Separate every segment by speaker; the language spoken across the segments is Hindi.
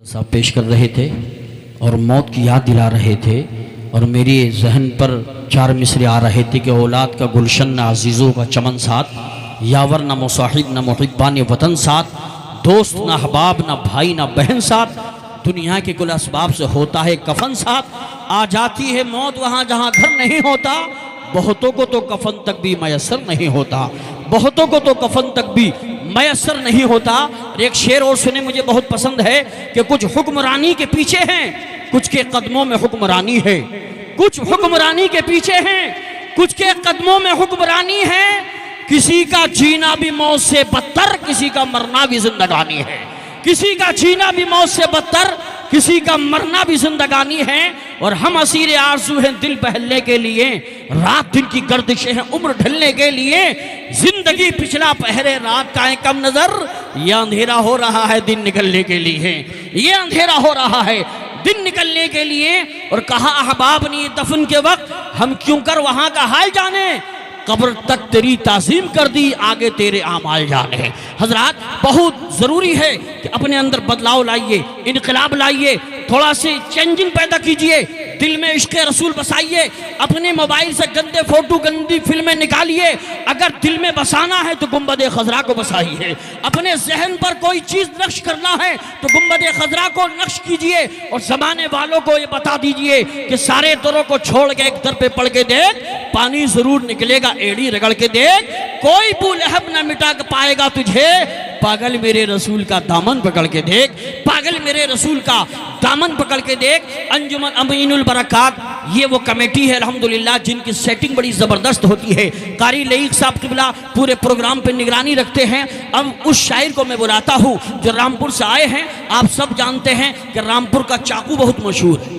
Speaker 1: साहब पेश कर रहे थे और मौत की याद दिला रहे थे और मेरे जहन पर चार मिसरे आ रहे थे कि औलाद का गुलशन न अजीज़ों का चमन साथ, यावर न मुसाहिब न मुहिब्बान वतन साथ, दोस्त न अहबाब न भाई न बहन साथ, दुनिया के कुल असबाब से होता है कफन साथ, आ जाती है मौत वहाँ जहाँ घर नहीं होता, बहुतों को तो कफन तक भी मैसर नहीं होता, बहुतों को तो कफन तक भी मैसर नहीं होता। एक शेर और सुने, मुझे बहुत पसंद है कि कुछ हुक्मरानी के पीछे हैं, कुछ के कदमों में हुक्मरानी है, कुछ हुक्मरानी के पीछे हैं, कुछ के कदमों में हुक्मरानी है, किसी का जीना भी मौत से बदतर, किसी का मरना भी जिंदगानी है, किसी का जीना भी मौत से बदतर, किसी का मरना भी जिंदगानी है। और हम असीर आरज़ू हैं दिल बहलने के लिए, रात दिन की गर्दिशें हैं उम्र ढलने के लिए, जिंदगी पिछला पहरे रात का है कम नजर, ये अंधेरा हो रहा है दिन निकलने के लिए, ये अंधेरा हो रहा है दिन निकलने के लिए। और कहा अहबाब ने दफन के वक्त हम क्यों कर वहां का हाल जाने, कब्र तक तेरी ताज़ीम कर दी आगे तेरे आमाल जाने। हजरात, बहुत ज़रूरी है कि अपने अंदर बदलाव लाइए, इनकलाब लाइए, थोड़ा सी चेंजिंग पैदा कीजिए, दिल में इश्क़ रसूल बसाइए, अपने मोबाइल से गंदे फोटो गंदी फिल्में निकालिए, अगर दिल में बसाना है तो गुंबद खजरा को बसाइए, अपने जहन पर कोई चीज़ नक्श करना है तो गुंबद खजरा को नक्श कीजिए और ज़माने वालों को ये बता दीजिए कि सारे दरों को छोड़ के एक दर पे पढ़ के देख, पानी ज़रूर निकलेगा, एड़ी रगड़ के देख, कोई बूलहब न मिटा पाएगा तुझे, पागल मेरे रसूल का दामन पकड़ के देख, पागल मेरे रसूल का दामन पकड़ के देख। अंजुमन अमीनुल बरकात ये वो कमेटी है अल्हम्दुलिल्लाह जिनकी सेटिंग बड़ी ज़बरदस्त होती है। कारी लईक साहब क़िबला पूरे प्रोग्राम पे निगरानी रखते हैं। अब उस शायर को मैं बुलाता हूँ जो रामपुर से आए हैं। आप सब जानते हैं कि रामपुर का चाकू बहुत मशहूर है,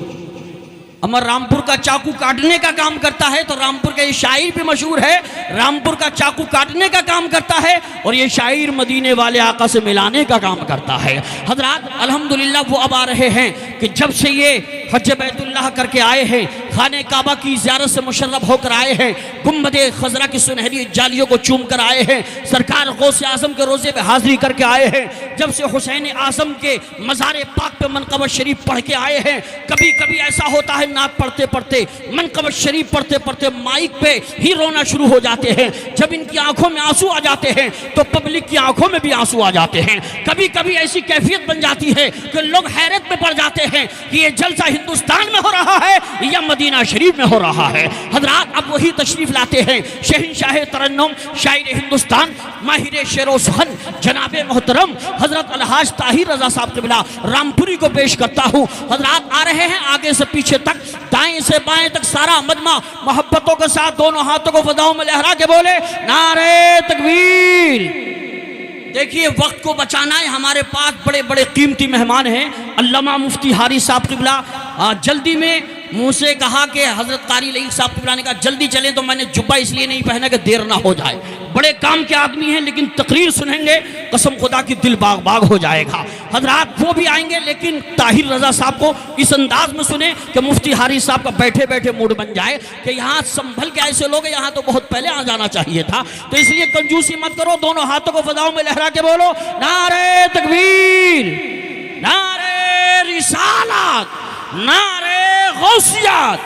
Speaker 1: अमर रामपुर का चाकू काटने का काम करता है, तो रामपुर का ये शायर भी मशहूर है, रामपुर का चाकू काटने का काम करता है, और ये शायर मदीने वाले आका से मिलाने का काम करता है। हजरात, अल्हम्दुलिल्लाह वो अब आ रहे हैं कि जब से ये हज बैतुल्लाह करके आए हैं, खाने काबा की ज़ियारत से मुशर्रफ होकर आए हैं, गुंबद खजरा की सुनहरी जालियों को चूम कर आए हैं, सरकार गौसे आज़म के रोज़े पे हाजिरी करके आए हैं, जब से हुसैन आज़म के मज़ार पाक पे मनक़बत शरीफ पढ़ के आए हैं। कभी कभी ऐसा होता है नात पढ़ते पढ़ते, मनक़बत शरीफ पढ़ते पढ़ते माइक पे ही रोना शुरू हो जाते हैं। जब इनकी आंखों में आंसू आ जाते हैं तो पब्लिक की आंखों में भी आंसू आ जाते हैं। कभी कभी ऐसी कैफियत बन जाती है कि लोग हैरत में पड़ जाते हैं कि ये जलसा हिंदुस्तान में हो रहा है या मदीना शरीफ में हो रहा है। हजरात, अब वही तशरीफ लाते हैं शहंशाह तरन्नुम, शायर हिंदुस्तान, माहिर शेर व सुखन, जनाबे मोहतरम हजरत अलहाज ताहिर रजा साहब क़िबला रामपुरी को पेश करता हूँ। हजरात आ रहे हैं आगे से पीछे तक, दाएं से बाएं तक सारा मजमा मोहब्बतों के साथ दोनों हाथों को फदाओं में लहरा के बोले नारे तकबीर। देखिए, वक्त को बचाना है, हमारे पास बड़े बड़े कीमती मेहमान हैं। अल्लामा मुफ्ती हारी साहब क़िबला जल्दी में मुँह से कहा कि हज़रत कारी लईक साहब क़िबला ने कहा जल्दी चलें, तो मैंने जुब्बा इसलिए नहीं पहना कि देर ना हो जाए। बड़े काम के आदमी हैं, लेकिन तकरीर सुनेंगे कसम खुदा की दिल बाग बाग हो जाएगा। हजरात, वो भी आएंगे, लेकिन ताहिर रजा साहब को इस अंदाज में सुने कि मुफ्ती हारी साहब का बैठे बैठे मूड बन जाए कि यहाँ संभल के ऐसे लोग, यहाँ तो बहुत पहले आ जाना चाहिए था। तो इसलिए कंजूसी मत करो, दोनों हाथों को फदाओं में लहरा के बोलो नारे तकबीर, नारे रिसालत, नारे गौसियत,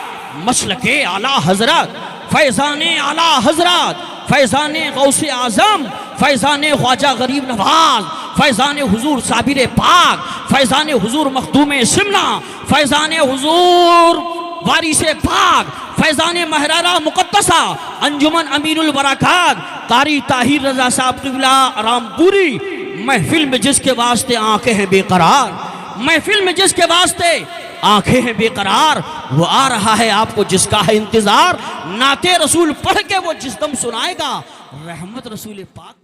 Speaker 1: मसलके आला हजरत, फैज़ाने आला हजरत, फैज़ाने गौसे आज़म, फैज़ाने ख्वाजा गरीब नवाज, फैज़ाने हुजूर साबिर पाक, फैज़ाने हुजूर मखदूम सिमना, फैज़ाने हुजूर वारिसे पाक, फैज़ाने महरारा मुक़द्दसा, अंजुमन अमीनुल बरकात, कारी ताहिर रजा साहब क़िबला रामपुरी। महफिल में जिसके वास्ते आंखें हैं बेकरार, महफिल में जिसके वास्ते आंखें हैं बेकरार, वो आ रहा है आपको जिसका है इंतजार। नाते रसूल पढ़ के वो जिस दम सुनाएगा रहमत रसूल पाक।